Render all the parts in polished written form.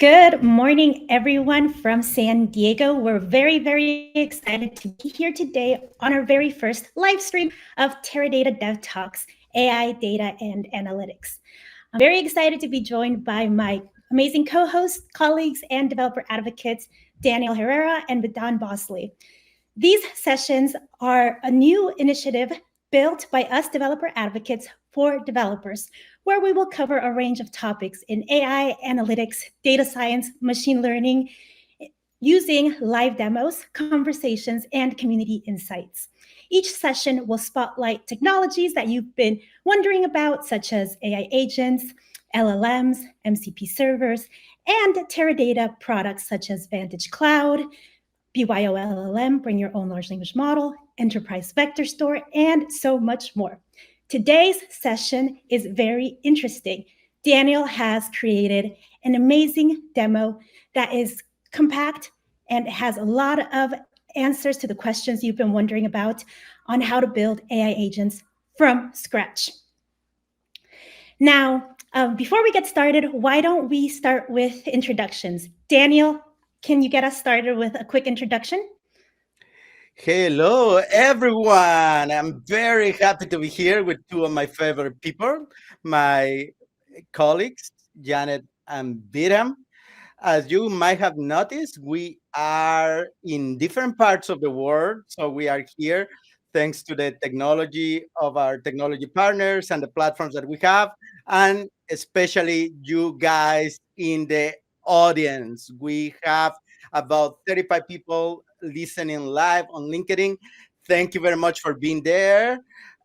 Good morning, everyone from San Diego. We're very excited to be here today on our very first live stream of Teradata Dev Talks, AI, Data, and Analytics. I'm very excited to be joined by my amazing co-hosts, colleagues, and developer advocates, Daniel Herrera and Vidhan Bosley. These sessions are a new initiative built by us developer advocates for developers, where we will cover a range of topics in AI, analytics, data science, machine learning, using live demos, conversations, and community insights. Each session will spotlight technologies that you've been wondering about, such as AI agents, LLMs, MCP servers, and Teradata products such as Vantage Cloud, BYOLLM, bring your own large language model, enterprise vector store, and so much more. Today's session is very interesting. Daniel has created an amazing demo that is compact and has a lot of answers to the questions you've been wondering about on how to build AI agents from scratch. Now, before we get started, why don't we start with introductions? Daniel, can you get us started with a quick introduction? Hello, everyone. I'm very happy to be here with two of my favorite people, my colleagues, Janet and Biram. As you might have noticed, we are in different parts of the world. So we are here thanks to the technology of our technology partners and the platforms that we have, and especially you guys in the audience. We have about 35 people listening live on LinkedIn. Thank you very much for being there.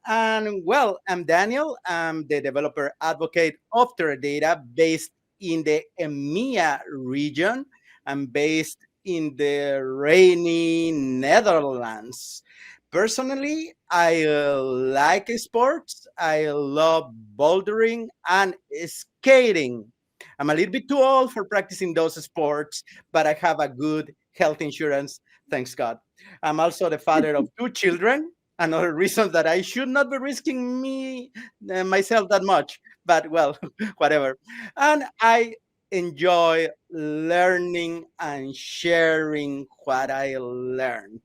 And well, I'm Daniel. I'm the developer advocate of Teradata based in the EMEA region. I'm based in the rainy Netherlands. Personally, I like sports. I love bouldering and skating. I'm a little bit too old for practicing those sports, but I have a good health insurance, thanks God. I'm also the father of two children. Another reason that I should not be risking myself that much, but well, whatever. And I enjoy learning and sharing what I learned.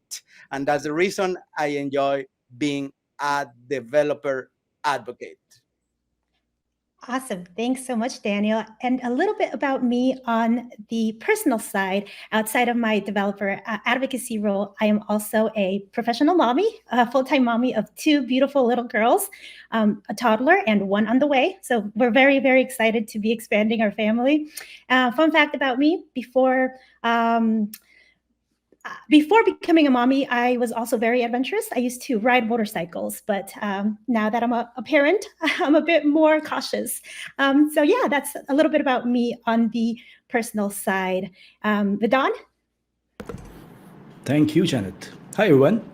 And that's the reason I enjoy being a developer advocate. Awesome. Thanks so much, Daniel. And a little bit about me on the personal side, outside of my developer advocacy role, I am also a professional mommy, a full-time mommy of two beautiful little girls, a toddler and one on the way. So we're very excited to be expanding our family. Fun fact about me, before becoming a mommy, I was also very adventurous. I used to ride motorcycles, but now that I'm a parent, I'm a bit more cautious. So yeah, that's a little bit about me on the personal side. Vidhan? Thank you, Janet. Hi, everyone.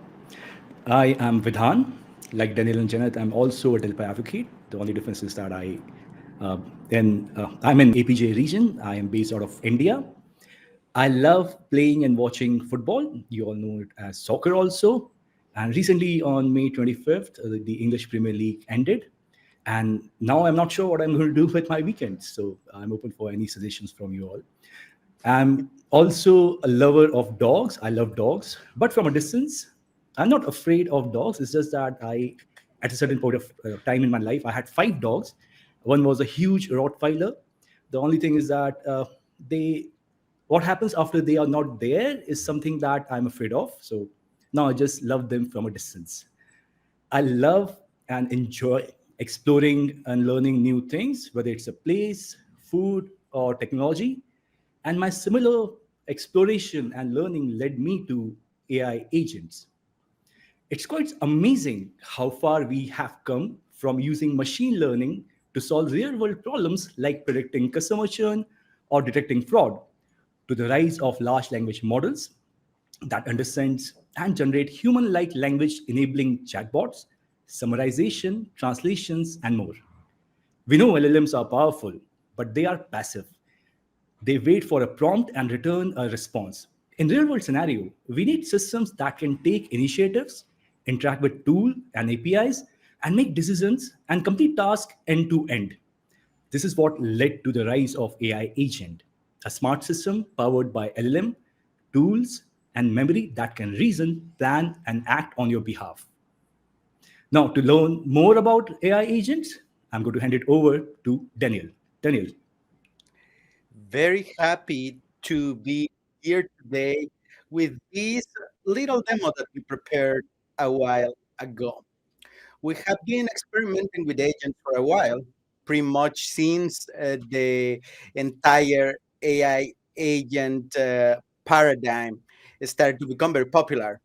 I am Vidhan. Like Daniel and Janet, I'm also a developer advocate. The only difference is that I'm in APJ region. I am based out of India. I love playing and watching football. You all know it as soccer also. And recently on May 25th, the English Premier League ended. And now I'm not sure what I'm going to do with my weekends. So I'm open for any suggestions from you all. I'm also a lover of dogs. I love dogs, but from a distance. I'm not afraid of dogs. It's just that at a certain point of time in my life, I had 5 dogs. One was a huge Rottweiler. The only thing is that what happens after they are not there is something that I'm afraid of. So now I just love them from a distance. I love and enjoy exploring and learning new things, whether it's a place, food, or technology. And my similar exploration and learning led me to AI agents. It's quite amazing how far we have come from using machine learning to solve real world problems like predicting customer churn or detecting fraud, to the rise of large language models that understands and generate human-like language enabling chatbots, summarization, translations, and more. We know LLMs are powerful, but they are passive. They wait for a prompt and return a response. In real-world scenario, we need systems that can take initiatives, interact with tool and APIs, and make decisions and complete tasks end to end. This is what led to the rise of AI agent. a smart system powered by LLM, tools, and memory that can reason, plan, and act on your behalf. Now, to learn more about AI agents, I'm going to hand it over to Daniel. Daniel. Very happy to be here today with this little demo that we prepared a while ago. We have been experimenting with agents for a while, pretty much since the entire AI agent paradigm started to become very popular.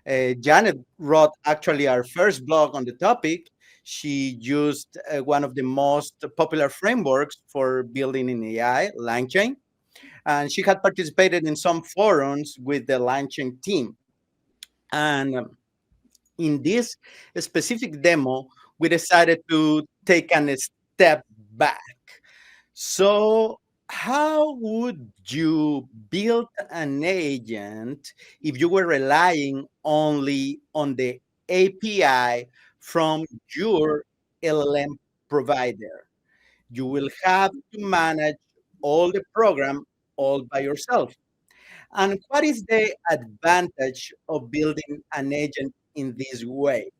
Janet wrote actually our first blog on the topic. She used one of the most popular frameworks for building in AI, LangChain, and she had participated in some forums with the LangChain team. And in this specific demo, we decided to take a step back. So, how would you build an agent if you were relying only on the API from your LLM provider? You will have to manage all the program all by yourself. And what is the advantage of building an agent in this way?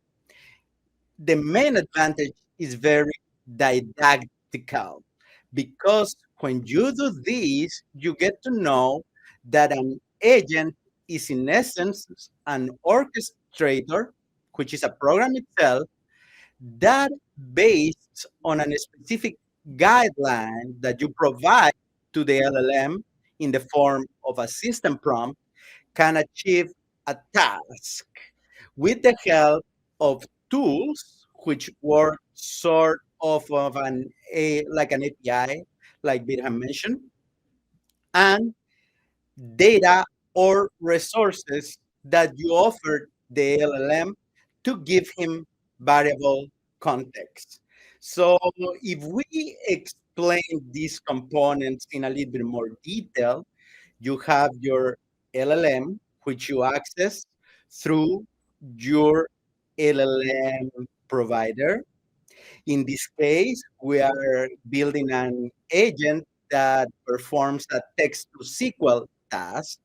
The main advantage is very didactical because when you do this, you get to know that an agent is in essence an orchestrator, which is a program itself that based on a specific guideline that you provide to the LLM in the form of a system prompt can achieve a task with the help of tools which work sort of like an API, like Birham mentioned, and data or resources that you offer the LLM to give him variable context. So if we explain these components in a little bit more detail, you have your LLM, which you access through your LLM provider. In this case, we are building an agent that performs a text to SQL task,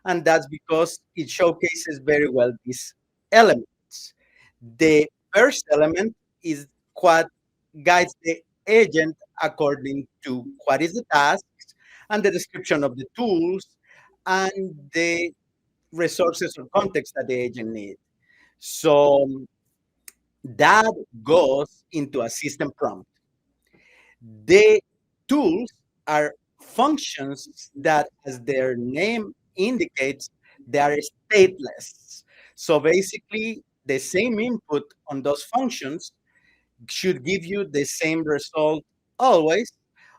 and that's because it showcases very well these elements. The first element is what guides the agent according to what is the task and the description of the tools and the resources or context that the agent needs. So that goes into a system prompt. The tools are functions that, as their name indicates, they are stateless. So basically, the same input on those functions should give you the same result always,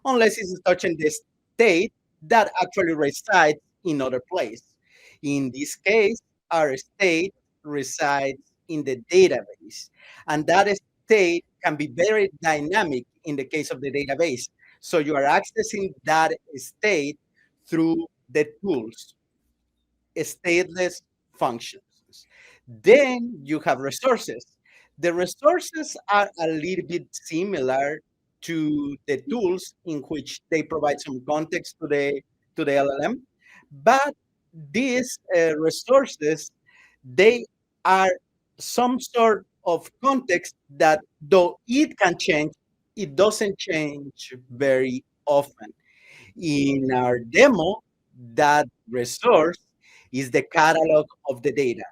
unless it's touching the state that actually resides in other place. In this case, our state resides in the database, and that state can be very dynamic in the case of the database. So you are accessing that state through the tools, stateless functions. Then you have resources. The resources are a little bit similar to the tools in which they provide some context to the LLM, but these resources they are some sort of context that though it can change, it doesn't change very often. In our demo, that resource is the catalog of the data.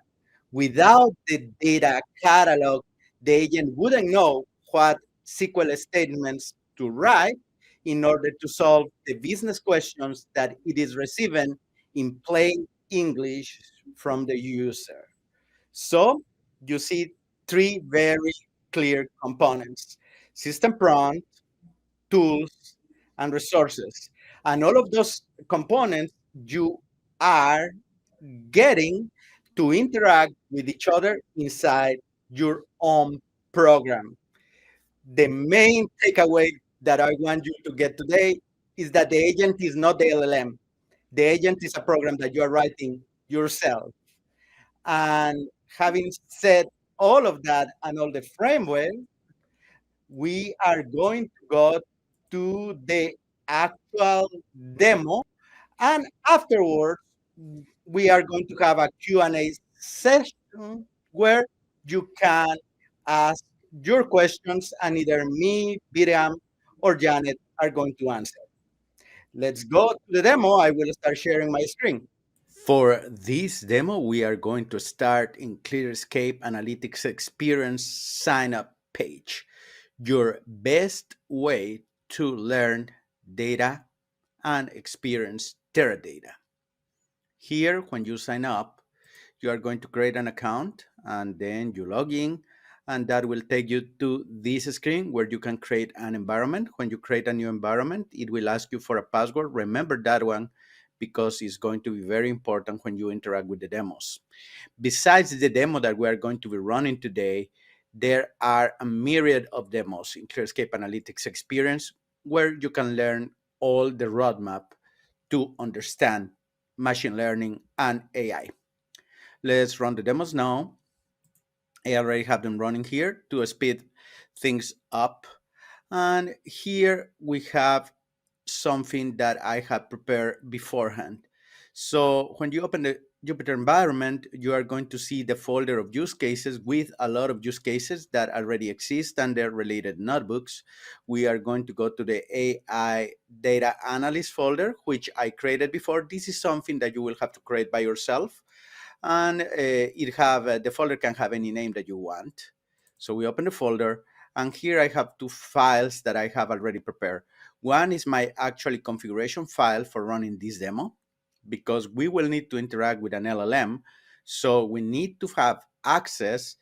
Without the data catalog, the agent wouldn't know what SQL statements to write in order to solve the business questions that it is receiving in plain English from the user. So you see three very clear components: system prompt, tools, and resources. And all of those components you are getting to interact with each other inside your own program. The main takeaway that I want you to get today is that the agent is not the LLM. The agent is a program that you are writing yourself. And having said all of that and all the framework, we are going to go to the actual demo, and afterwards we are going to have a Q&A session where you can ask your questions, and either me, Miriam, or Janet are going to answer. Let's go to the demo. I will start sharing my screen. For this demo, we are going to start in ClearScape Analytics Experience sign up page, your best way to learn data and experience Teradata. Here, when you sign up, you are going to create an account and then you log in, and that will take you to this screen where you can create an environment. When you create a new environment, it will ask you for a password. Remember that one because it's going to be very important when you interact with the demos. Besides the demo that we are going to be running today, there are a myriad of demos in ClearScape Analytics Experience where you can learn all the roadmap to understand machine learning and AI. Let's run the demos now. I already have them running here to speed things up. And here we have something that I have prepared beforehand. So when you open the Jupyter environment, you are going to see the folder of use cases with a lot of use cases that already exist and their related notebooks. We are going to go to the AI Data Analyst folder, which I created before. This is something that you will have to create by yourself, and the folder can have any name that you want. So we open the folder, and here I have two files that I have already prepared. One is my actual configuration file for running this demo, because we will need to interact with an LLM. So we need to have access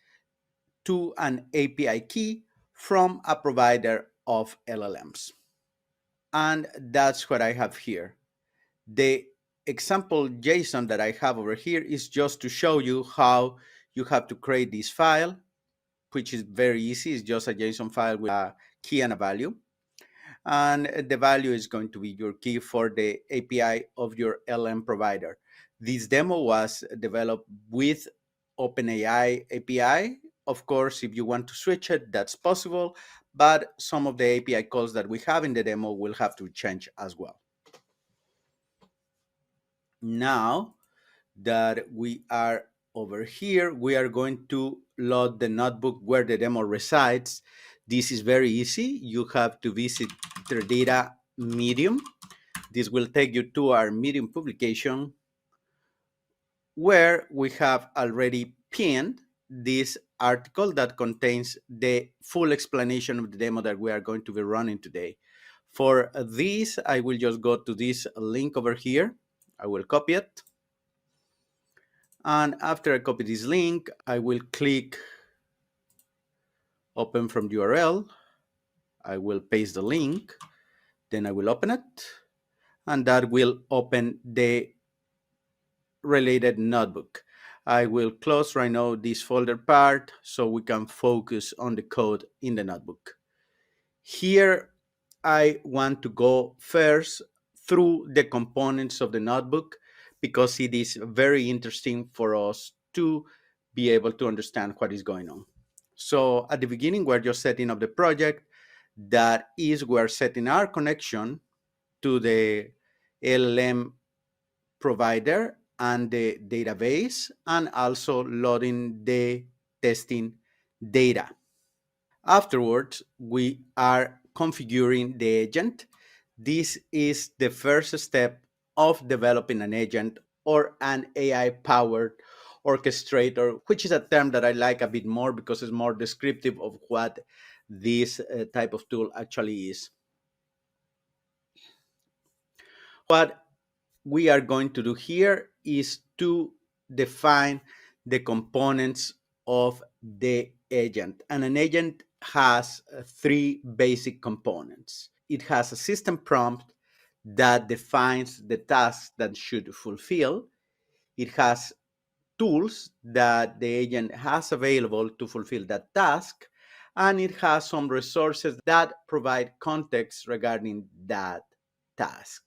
to an API key from a provider of LLMs. And that's what I have here. The example JSON that I have over here is just to show you how you have to create this file, which is very easy. It's just a JSON file with a key and a value. And the value is going to be your key for the API of your LM provider. This demo was developed with OpenAI API. Of course, if you want to switch it, that's possible, but some of the API calls that we have in the demo will have to change as well. Now that we are over here, we are going to load the notebook where the demo resides. This is very easy. You have to visit Teradata Medium. This will take you to our Medium publication where we have already pinned this article that contains the full explanation of the demo that we are going to be running today. For this, I will just go to this link over here. I will copy it. And after I copy this link, I will click open from URL. I will paste the link. Then I will open it. And that will open the related notebook. I will close right now this folder part so we can focus on the code in the notebook. Here, I want to go first through the components of the notebook because it is very interesting for us to be able to understand what is going on. So at the beginning, we're just setting up the project. That is, we're setting our connection to the LLM provider and the database, and also loading the testing data. Afterwards, we are configuring the agent. This is the first step of developing an agent or an AI-powered orchestrator, which is a term that I like a bit more because it's more descriptive of what this type of tool actually is. What we are going to do here is to define the components of the agent. And an agent has three basic components. It has a system prompt that defines the tasks that should fulfill. It has tools that the agent has available to fulfill that task. And it has some resources that provide context regarding that task.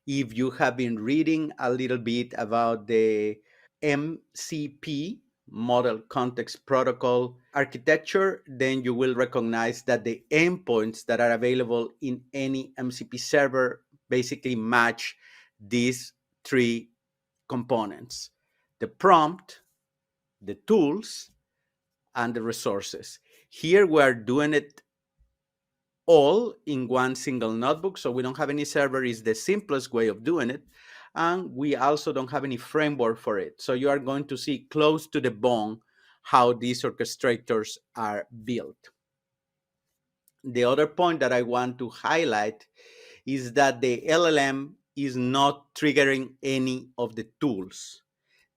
If you have been reading a little bit about the MCP model context protocol architecture, then you will recognize that the endpoints that are available in any MCP server basically match these three components: the prompt, the tools, and the resources. Here we are doing it all in one single notebook, so we don't have any server. Is the simplest way of doing it, and we also don't have any framework for it. So you are going to see close to the bone how these orchestrators are built. The other point that I want to highlight is that the LLM is not triggering any of the tools.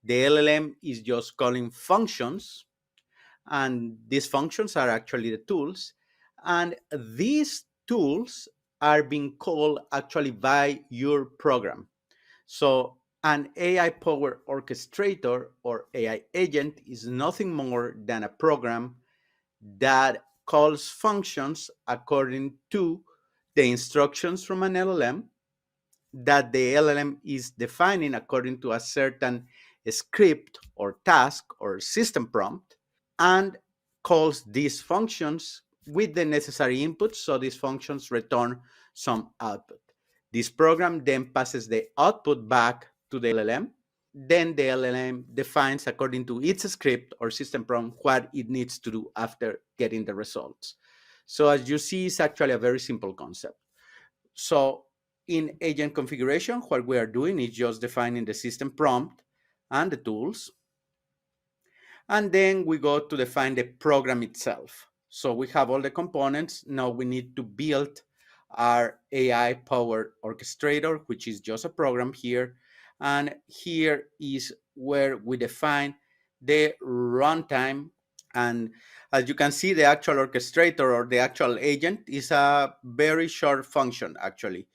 The LLM is just calling functions, and these functions are actually the tools. And these tools are being called actually by your program. So an AI powered orchestrator or AI agent is nothing more than a program that calls functions according to the instructions from an LLM that the LLM is defining according to a certain script or task or system prompt, and calls these functions with the necessary inputs. So these functions return some output. This program then passes the output back to the LLM. Then the LLM defines according to its script or system prompt what it needs to do after getting the results. So as you see, it's actually a very simple concept. So in agent configuration, what we are doing is just defining the system prompt and the tools. And then we go to define the program itself. So we have all the components. Now we need to build our AI powered orchestrator, which is just a program here. And here is where we define the runtime. And as you can see, the actual orchestrator or the actual agent is a very short function, actually.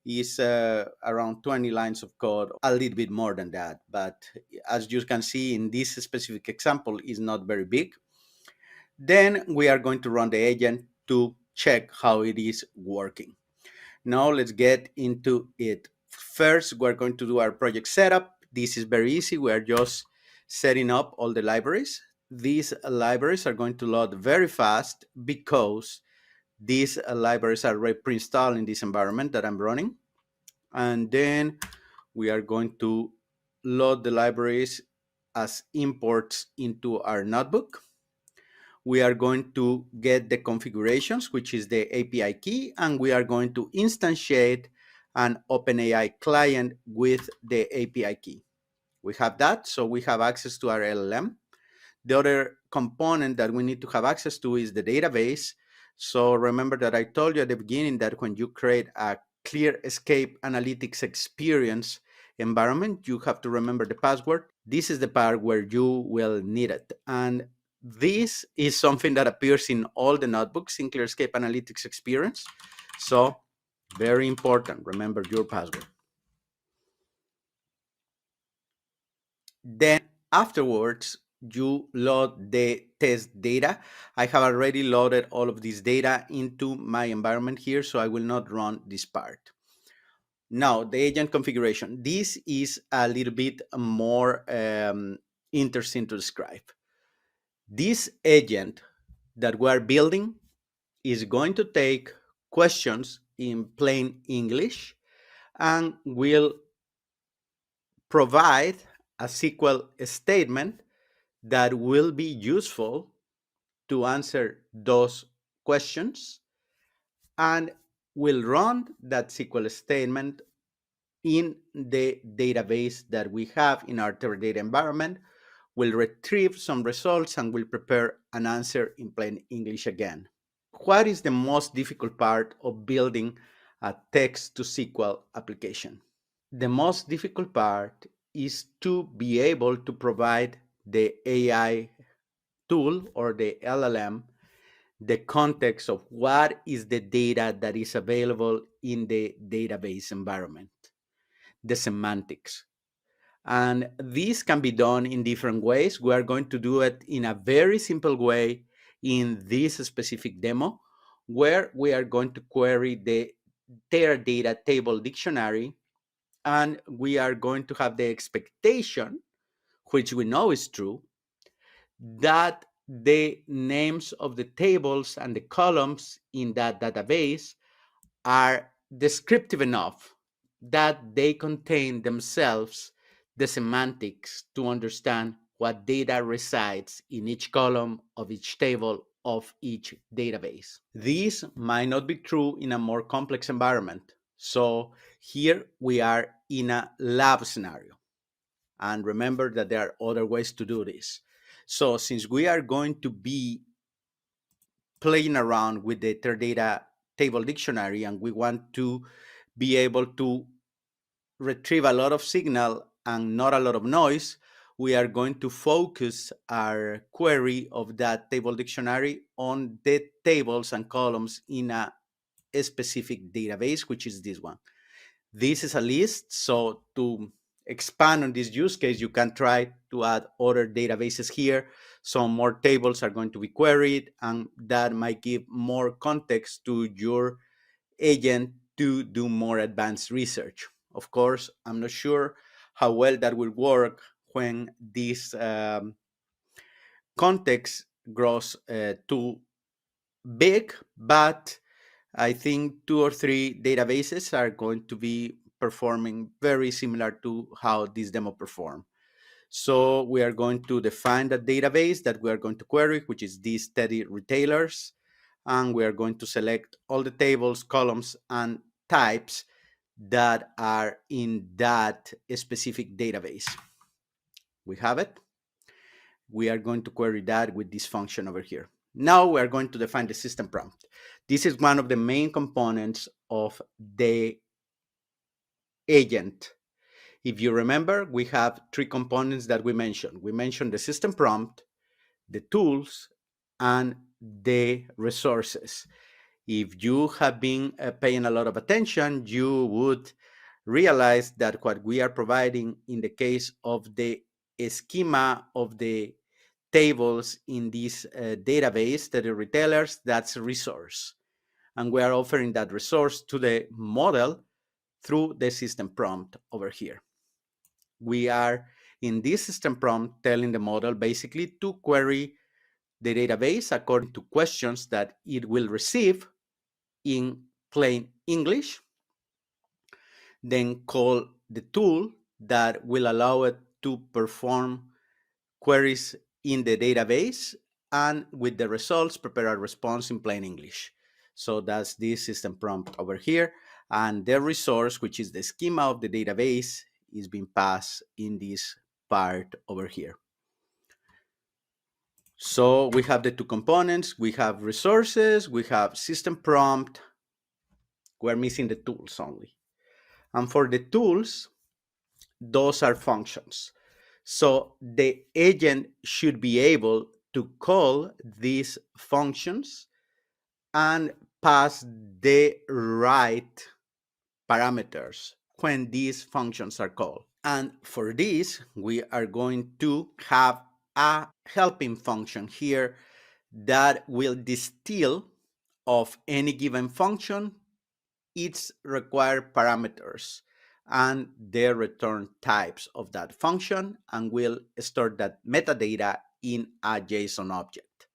Is around 20 lines of code, a little bit more than that. But as you can see in this specific example, is not very big. Then we are going to run the agent to check how it is working. Now let's get into it. First, we're going to do our project setup. This is very easy. We are just setting up all the libraries. These libraries are going to load very fast because these libraries are already pre-installed in this environment that I'm running. And then we are going to load the libraries as imports into our notebook. We are going to get the configurations, which is the API key, and we are going to instantiate an OpenAI client with the API key. We have that, so we have access to our LLM. The other component that we need to have access to is the database. So remember that I told you at the beginning that when you create a clear escape analytics experience environment, you have to remember the password. This is the part where you will need it. And this is something that appears in all the notebooks in ClearScape Analytics Experience. So very important, remember your password. Then afterwards, you load the test data. I have already loaded all of this data into my environment here, so I will not run this part. Now, the agent configuration. This is a little bit more interesting to describe. This agent that we are building is going to take questions in plain English and will provide a SQL statement that will be useful to answer those questions, and will run that SQL statement in the database that we have in our Teradata environment, will retrieve some results, and will prepare an answer in plain English again. What is the most difficult part of building a text to SQL application? The most difficult part is to be able to provide the AI tool or the LLM the context of what is the data that is available in the database environment, the semantics. And this can be done in different ways. We are going to do it in a very simple way in this specific demo, where we are going to query the Teradata table dictionary, and we are going to have the expectation, which we know is true, that the names of the tables and the columns in that database are descriptive enough that they contain themselves the semantics to understand what data resides in each column of each table of each database. These might not be true in a more complex environment. So here we are in a lab scenario. And remember that there are other ways to do this. So since we are going to be playing around with the Teradata table dictionary and we want to be able to retrieve a lot of signal and not a lot of noise, we are going to focus our query of that table dictionary on the tables and columns in a specific database, which is this one. This is a list, so to expand on this use case, you can try to add other databases here. Some more tables are going to be queried, and that might give more context to your agent to do more advanced research. Of course, I'm not sure how well that will work when this context grows too big, but I think 2 or 3 databases are going to be performing very similar to how this demo performed. So we are going to define the database that we are going to query, which is these steady retailers. And we are going to select all the tables, columns, and types that are in that specific database. We have it. We are going to query that with this function over here. Now we are going to define the system prompt. This is one of the main components of the agent. If you remember, we have 3 components that we mentioned. We mentioned the system prompt, the tools, and the resources. If you have been paying a lot of attention, you would realize that what we are providing in the case of the schema of the tables in this database, the retailers, that's a resource. And we are offering that resource to the model through the system prompt over here. We are in this system prompt telling the model basically to query the database according to questions that it will receive in plain English, then call the tool that will allow it to perform queries in the database, and with the results, prepare a response in plain English. So that's this system prompt over here. And the resource, which is the schema of the database, is being passed in this part over here. So we have the 2 components. We have resources, we have system prompt. We're missing the tools only. And for the tools, those are functions. So the agent should be able to call these functions and pass the right parameters when these functions are called. And for this, we are going to have a helping function here that will distill of any given function its required parameters and the return types of that function, and will store that metadata in a JSON object.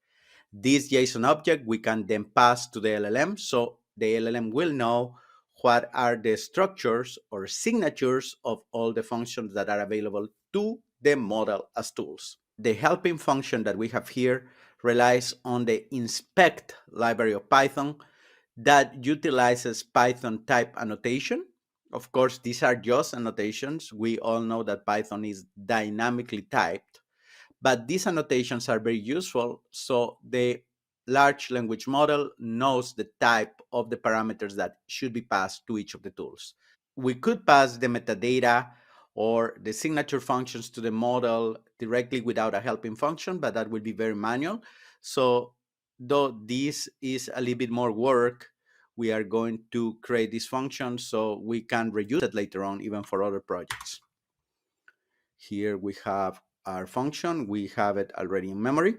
This JSON object we can then pass to the LLM, so the LLM will know what are the structures or signatures of all the functions that are available to the model as tools. The helping function that we have here relies on the inspect library of Python that utilizes Python type annotation. Of course, these are just annotations. We all know that Python is dynamically typed, but these annotations are very useful, so the large language model knows the type of the parameters that should be passed to each of the tools. We could pass the metadata or the signature functions to the model directly without a helping function, but that will be very manual. So though this is a little bit more work, we are going to create this function so we can reuse it later on, even for other projects. Here we have our function. We have it already in memory.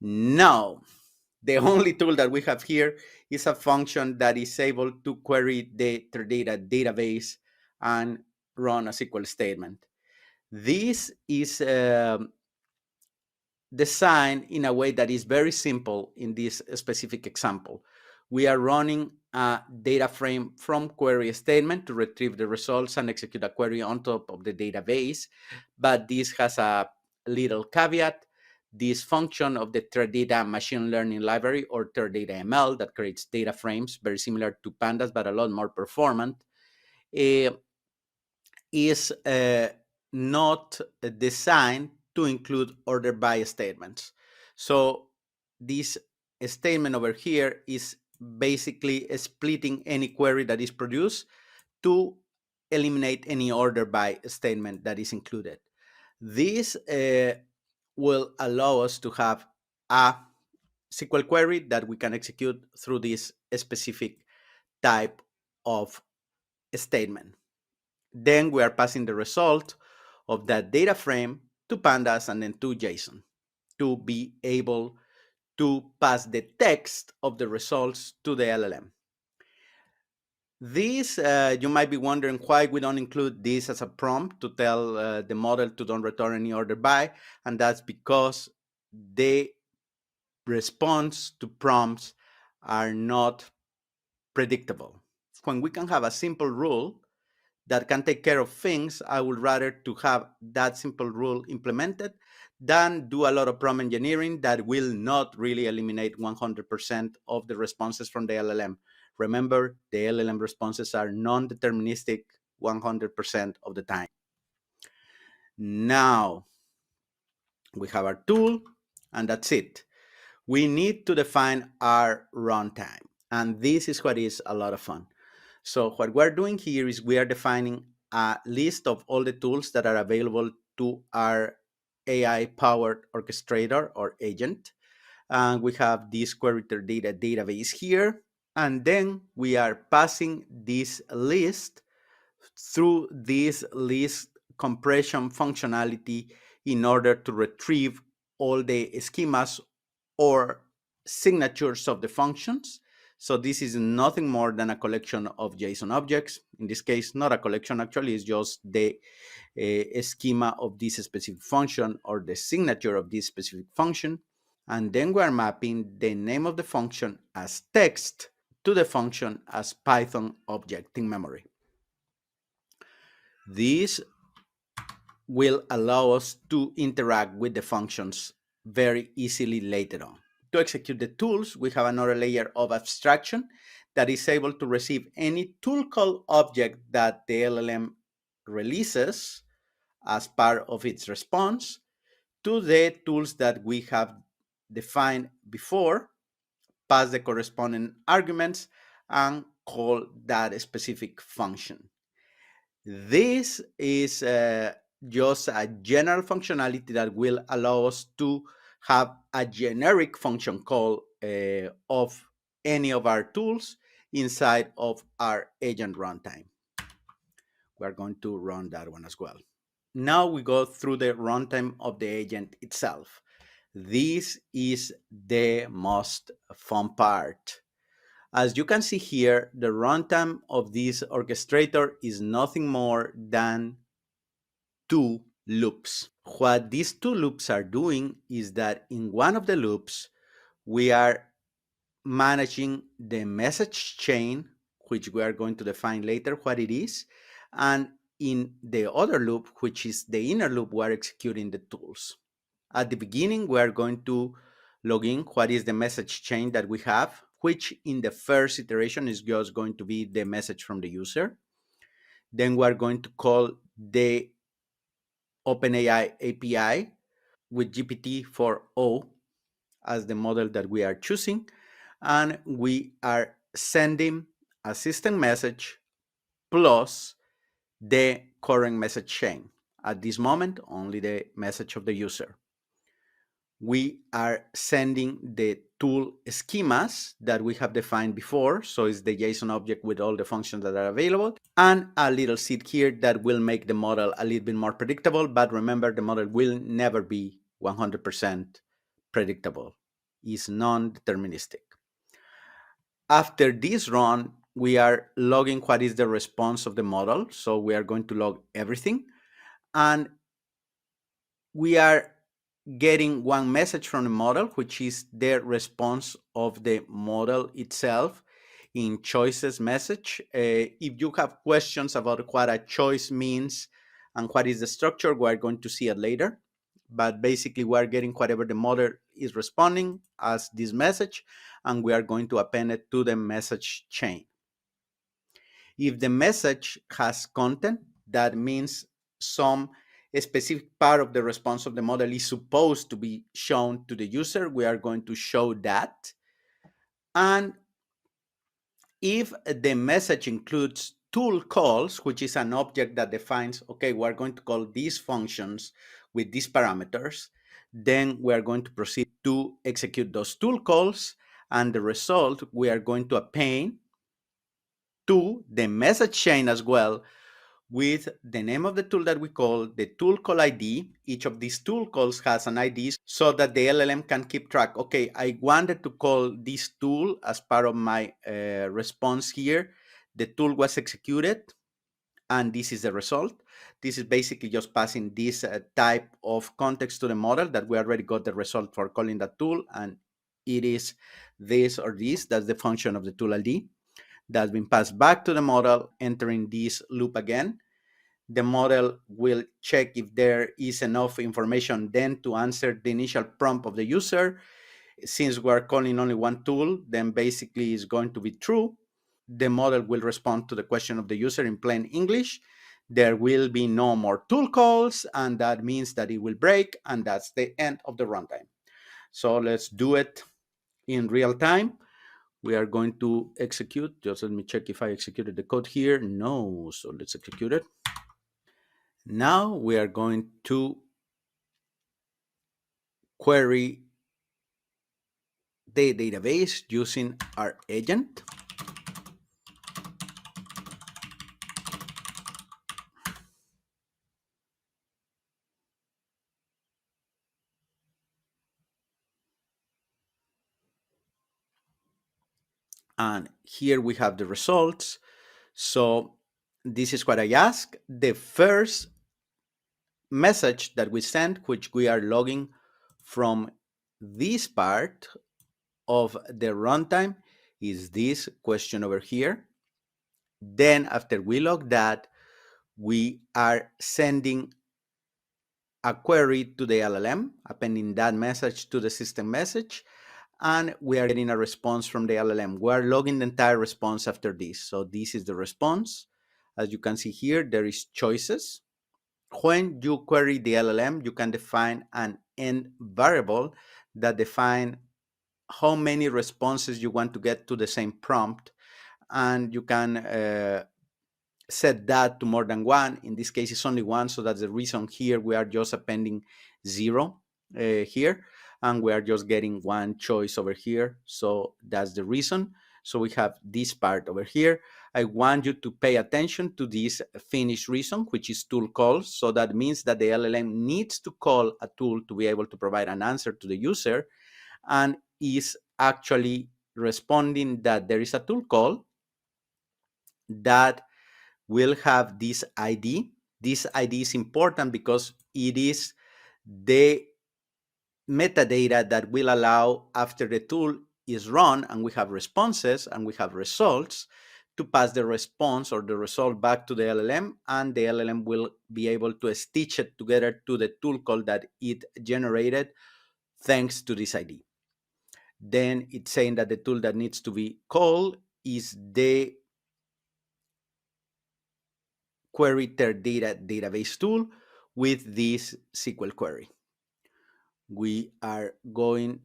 Now, the only tool that we have here is a function that is able to query the Teradata database and run a SQL statement. This is designed in a way that is very simple in this specific example. We are running a data frame from query statement to retrieve the results and execute a query on top of the database. But this has a little caveat. This function of the Teradata machine learning library, or Teradata ML, that creates data frames very similar to pandas but a lot more performant, is not designed to include order by statements. So this statement over here is basically splitting any query that is produced to eliminate any order by statement that is included. This will allow us to have a SQL query that we can execute through this specific type of statement. Then we are passing the result of that data frame to pandas and then to JSON to be able to pass the text of the results to the LLM. This, you might be wondering why we don't include this as a prompt to tell the model to don't return any order by, and that's because the response to prompts are not predictable. When we can have a simple rule that can take care of things, I would rather to have that simple rule implemented than do a lot of prompt engineering that will not really eliminate 100% of the responses from the LLM. Remember, the LLM responses are non-deterministic 100% of the time. Now, we have our tool, and that's it. We need to define our runtime, and this is what is a lot of fun. So what we're doing here is we are defining a list of all the tools that are available to our AI-powered orchestrator or agent. And we have this query data database here. And then we are passing this list through this list compression functionality in order to retrieve all the schemas or signatures of the functions. So this is nothing more than a collection of JSON objects. In this case, not a collection, actually, it's just the schema of this specific function or the signature of this specific function. And then we are mapping the name of the function as text to the function as Python object in memory. This will allow us to interact with the functions very easily later on. To execute the tools, we have another layer of abstraction that is able to receive any tool call object that the LLM releases as part of its response to the tools that we have defined before, pass the corresponding arguments, and call that specific function. This is just a general functionality that will allow us to have a generic function call of any of our tools inside of our agent runtime. We're going to run that one as well. Now we go through the runtime of the agent itself. This is the most fun part. As you can see here, the runtime of this orchestrator is nothing more than 2 loops. What these 2 loops are doing is that in one of the loops, we are managing the message chain, which we are going to define later what it is. And in the other loop, which is the inner loop, we are executing the tools. At the beginning, we are going to log in what is the message chain that we have, which in the first iteration is just going to be the message from the user. Then we are going to call the OpenAI API with GPT-4o as the model that we are choosing. And we are sending a system message plus the current message chain. At this moment, only the message of the user. We are sending the tool schemas that we have defined before. So it's the JSON object with all the functions that are available, and a little seed here that will make the model a little bit more predictable. But remember, the model will never be 100% predictable. It's non-deterministic. After this run, we are logging what is the response of the model. So we are going to log everything. And we are getting one message from the model, which is the response of the model itself in choices message. If you have questions about what a choice means and what is the structure, we're going to see it later. But basically, we're getting whatever the model is responding as this message, and we are going to append it to the message chain. If the message has content, that means some specific part of the response of the model is supposed to be shown to the user. We are going to show that. And if the message includes tool calls, which is an object that defines, okay, we're going to call these functions with these parameters, then we are going to proceed to execute those tool calls. And the result, we are going to append to the message chain as well with the name of the tool that we call the tool call ID. Each of these tool calls has an ID so that the LLM can keep track. Okay, I wanted to call this tool as part of my response here. The tool was executed, and this is the result. This is basically just passing this type of context to the model that we already got the result for calling that tool, and it is this or this. That's the function of the tool ID that's been passed back to the model, entering this loop again. The model will check if there is enough information then to answer the initial prompt of the user. Since we're calling only one tool, then basically it's going to be true. The model will respond to the question of the user in plain English. There will be no more tool calls, and that means that it will break, and that's the end of the runtime. So let's do it in real time. We are going to execute. Just let me check if I executed the code here. No, so let's execute it. Now we are going to query the database using our agent. And here we have the results. So this is what I asked. The first message that we sent, which we are logging from this part of the runtime, is this question over here. Then after we log that, we are sending a query to the LLM, appending that message to the system message, and we are getting a response from the LLM. We are logging the entire response after this. So this is the response. As you can see here, there is choices. When you query the LLM, you can define an end variable that define how many responses you want to get to the same prompt, and you can set that to more than one. In this case, it's only one, so that's the reason here we are just appending 0 here, and we are just getting one choice over here. So that's the reason. So we have this part over here. I want you to pay attention to this finish reason, which is tool calls. So that means that the LLM needs to call a tool to be able to provide an answer to the user, and is actually responding that there is a tool call that will have this ID. This ID is important because it is the metadata that will allow, after the tool is run and we have responses and we have results, to pass the response or the result back to the LLM, and the LLM will be able to stitch it together to the tool call that it generated thanks to this ID. Then it's saying that the tool that needs to be called is the query Teradata database tool with this SQL query. We are going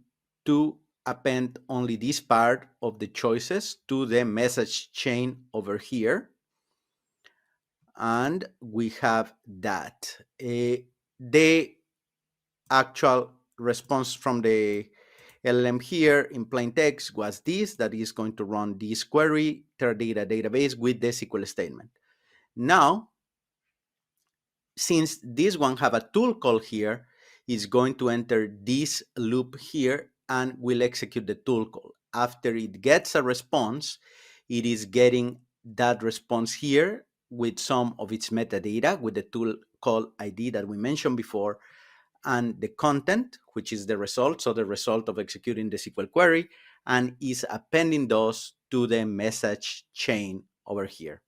to append only this part of the choices to the message chain over here. And we have that. The actual response from the LLM here in plain text was this, that is going to run this query Teradata database with the SQL statement. Now, since this one have a tool call here, is going to enter this loop here and will execute the tool call. After it gets a response, it is getting that response here with some of its metadata with the tool call ID that we mentioned before, and the content, which is the result, so the result of executing the SQL query, and is appending those to the message chain over here.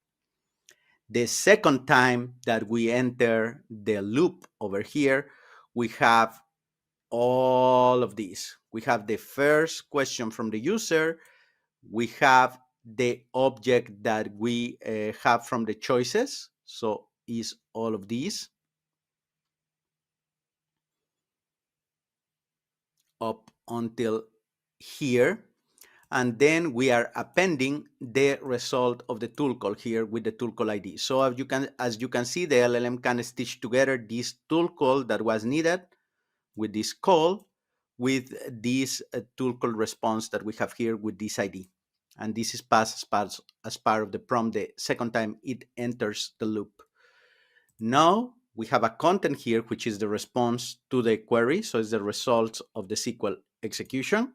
The second time that we enter the loop over here, we have all of these. We have the first question from the user, we have the object that we have from the choices, so is all of these up until here, and then we are appending the result of the tool call here with the tool call ID. So as you can see, the LLM can stitch together this tool call that was needed with this call with this tool call response that we have here with this ID. And this is passed as part of the prompt the second time it enters the loop. Now we have a content here, which is the response to the query. So it's the result of the SQL execution.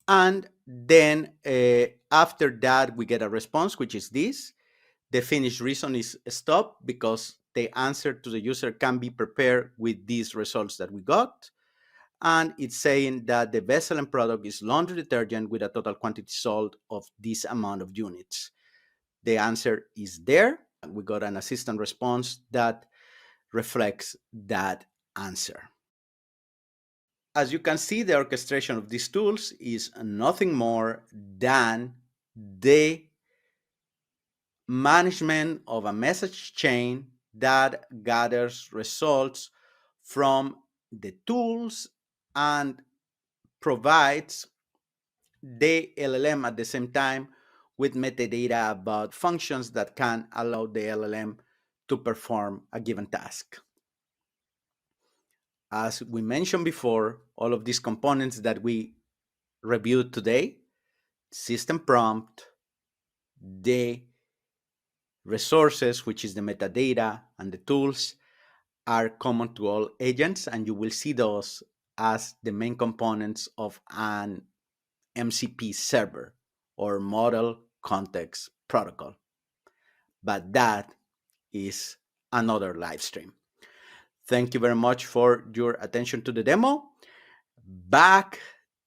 And then after that, we get a response, which is this. The finished reason is stop because the answer to the user can be prepared with these results that we got. And it's saying that the vessel and product is laundry detergent with a total quantity sold of this amount of units. The answer is there. We got an assistant response that reflects that answer. As you can see, the orchestration of these tools is nothing more than the management of a message chain that gathers results from the tools and provides the LLM at the same time with metadata about functions that can allow the LLM to perform a given task. As we mentioned before, all of these components that we reviewed today, system prompt, the resources, which is the metadata, and the tools are common to all agents, and you will see those as the main components of an MCP server or model context protocol. But that is another live stream. Thank you very much for your attention to the demo. Back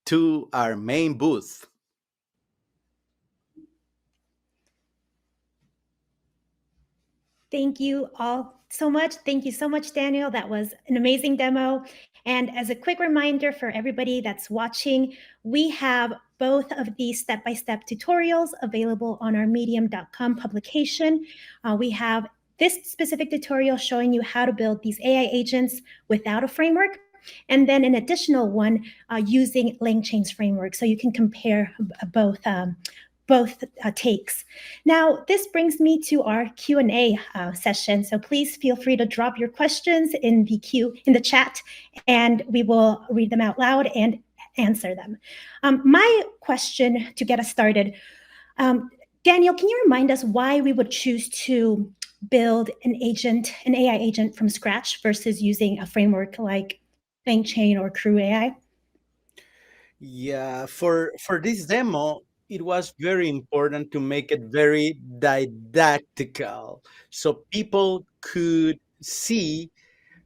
to our main booth. Thank you all so much. Thank you so much, Daniel. That was an amazing demo. And as a quick reminder for everybody that's watching, we have both of these step-by-step tutorials available on our medium.com publication. We have this specific tutorial showing you how to build these AI agents without a framework, and then an additional one using LangChain's framework. So you can compare both takes. Now, this brings me to our Q&A session. So please feel free to drop your questions in the chat, and we will read them out loud and answer them. My question to get us started, Daniel, can you remind us why we would choose to build an AI agent from scratch versus using a framework like LangChain or Crew AI? Yeah, for this demo, it was very important to make it very didactical so people could see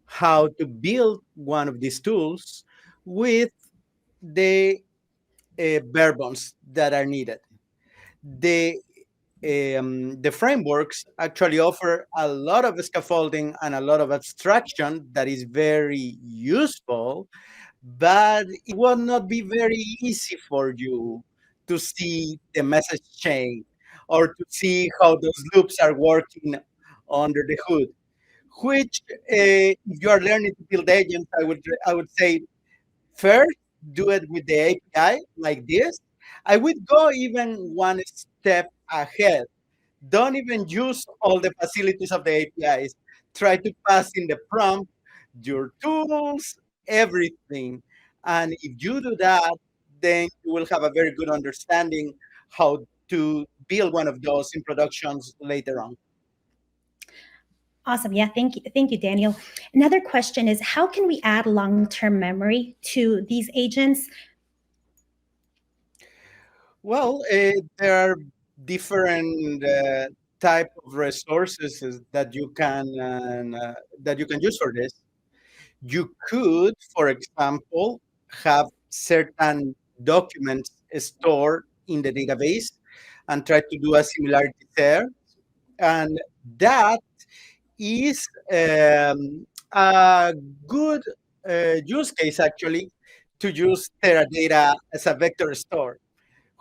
how to build one of these tools with the bare bones that are needed. The the frameworks actually offer a lot of scaffolding and a lot of abstraction that is very useful, but it will not be very easy for you to see the message chain or to see how those loops are working under the hood. Which, if you are learning to build agents, I would say first do it with the API like this. I would go even one step ahead. Don't even use all the facilities of the APIs. Try to pass in the prompt your tools, everything. And if you do that, then you will have a very good understanding how to build one of those in productions later on. Awesome. Yeah, thank you, Daniel. Another question is, how can we add long-term memory to these agents? Well, there are different type of resources that you can use for this. You could, for example, have certain documents stored in the database and try to do a similarity there. And that is a good use case actually to use Teradata as a vector store,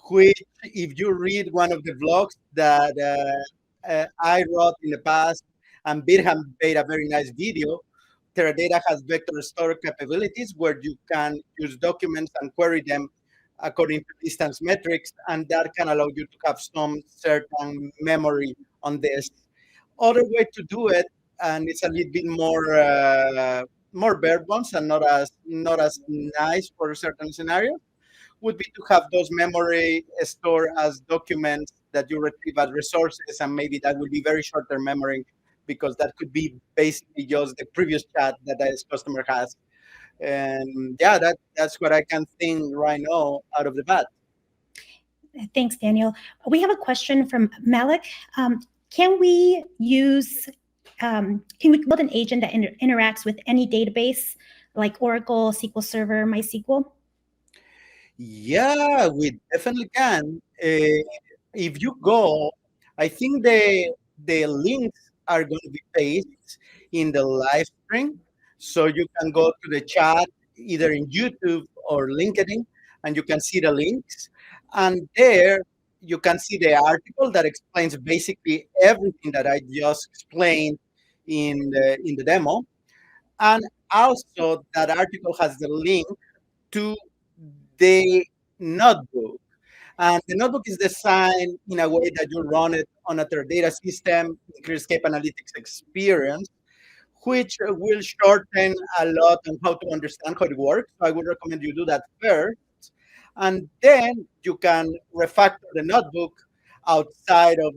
which if you read one of the blogs that I wrote in the past, and Birham made a very nice video, Teradata has vector store capabilities where you can use documents and query them according to distance metrics, and that can allow you to have some certain memory on this. Other way to do it, and it's a little bit more bare bones and not as nice for certain scenarios, would be to have those memory stored as documents that you retrieve as resources, and maybe that will be very short-term memory because that could be basically just the previous chat that this customer has. And yeah, that's what I can think right now out of the bat. Thanks, Daniel. We have a question from Malik. Can we build an agent that interacts with any database like Oracle, SQL Server, MySQL? Yeah, we definitely can. If you go, I think the links are going to be pasted in the live stream, so you can go to the chat either in YouTube or LinkedIn, and you can see the links. And there you can see the article that explains basically everything that I just explained in the demo. And also that article has the link to the notebook. And the notebook is designed in a way that you run it on a Teradata system, ClearScape Analytics experience, which will shorten a lot on how to understand how it works. So I would recommend you do that first. And then you can refactor the notebook outside of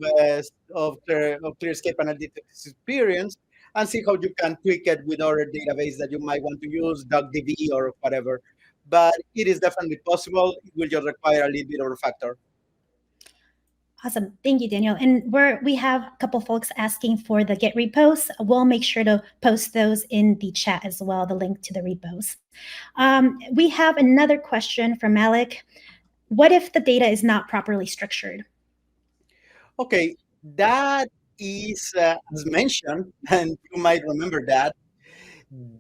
ClearScape Analytics experience and see how you can tweak it with other database that you might want to use, DuckDB or whatever. But it is definitely possible. It will just require a little bit of refactor. Awesome. Thank you, Daniel. And we have a couple folks asking for the Git repos. We'll make sure to post those in the chat as well, the link to the repos. We have another question from Alec. What if the data is not properly structured? Okay, that is, as mentioned, and you might remember that,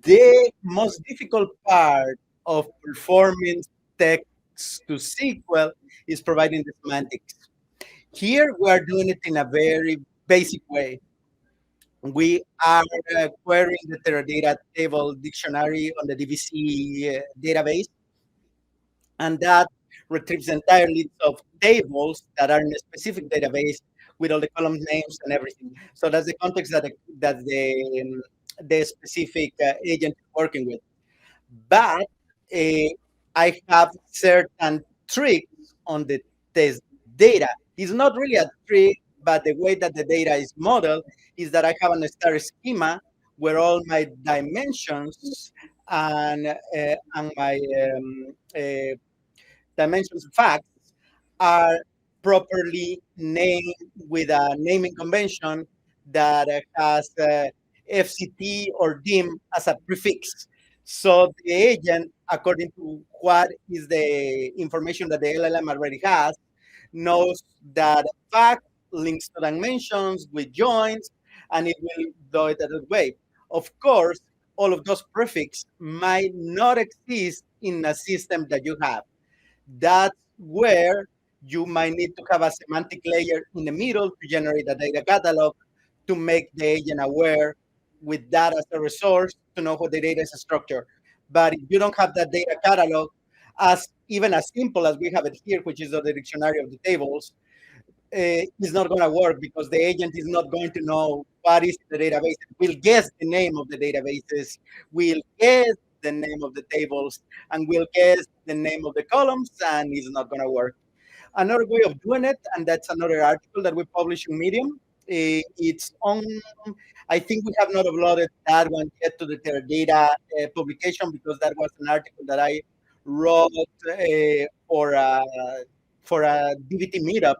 the most difficult part of performing text to SQL is providing the semantics. Here, we are doing it in a very basic way. We are querying the Teradata table dictionary on the DBC database, and that retrieves the entire list of tables that are in a specific database with all the column names and everything. So that's the context that the specific agent is working with. But I have certain tricks on the test data. It's not really a trick, but the way that the data is modeled is that I have a star schema where all my dimensions and my dimensions facts are properly named with a naming convention that has FCT or DIM as a prefix. So the agent, according to what is the information that the LLM already has, knows that fact links to dimensions with joins, and it will do it that way. Of course, all of those prefixes might not exist in a system that you have. That's where you might need to have a semantic layer in the middle to generate a data catalog to make the agent aware with that as a resource to know how the data is structured. But if you don't have that data catalog, as even as simple as we have it here, which is the dictionary of the tables, is not going to work because the agent is not going to know what is the database. It will guess the name of the databases, will guess the name of the tables, and will guess the name of the columns, and it's not going to work. Another way of doing it, and that's another article that we publish in Medium. It's on. I think we have not uploaded that one yet to the Teradata publication because that was an article that I wrote for a DBT meetup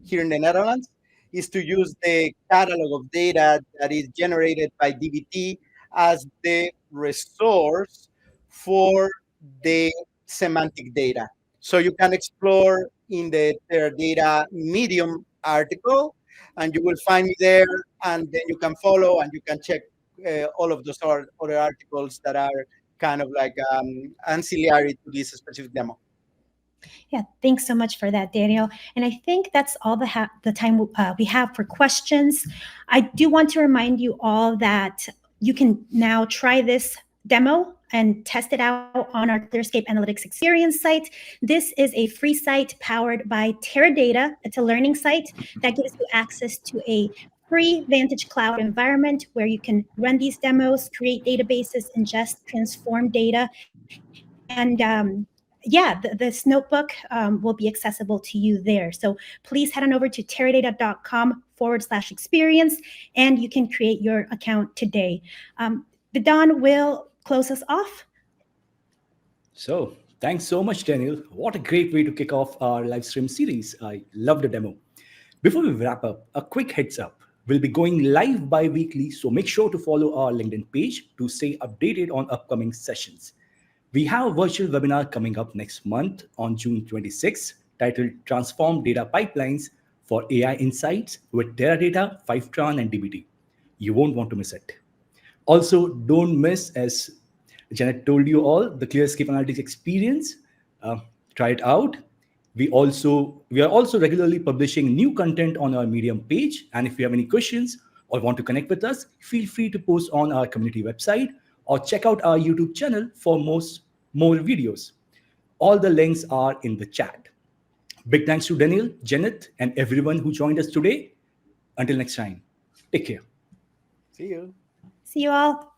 here in the Netherlands. Is to use the catalog of data that is generated by DBT as the resource for the semantic data. So you can explore in the Teradata Medium article, and you will find me there, and then you can follow and you can check all of those other articles that are kind of like ancillary to this specific demo. Yeah, thanks so much for that, Daniel. And I think that's all the time we have for questions. I do want to remind you all that you can now try this demo and test it out on our Clearscape Analytics Experience site. This is a free site powered by Teradata. It's a learning site that gives you access to a free Vantage Cloud environment where you can run these demos, create databases, ingest, transform data, and yeah, this notebook will be accessible to you there. So please head on over to teradata.com/experience and you can create your account today. Vidhan will close us off. So, thanks so much, Daniel. What a great way to kick off our live stream series. I love the demo. Before we wrap up, a quick heads up. We'll be going live bi weekly, so make sure to follow our LinkedIn page to stay updated on upcoming sessions. We have a virtual webinar coming up next month on June 26th titled Transform Data Pipelines for AI Insights with Teradata, Fivetran, and DBT. You won't want to miss it. Also, don't miss, as Janet told you all, the Clearscape Analytics experience. Try it out. We are also regularly publishing new content on our Medium page. And if you have any questions or want to connect with us, feel free to post on our community website or check out our YouTube channel for more videos. All the links are in the chat. Big thanks to Daniel, Janet, and everyone who joined us today. Until next time, take care. See you. See you all.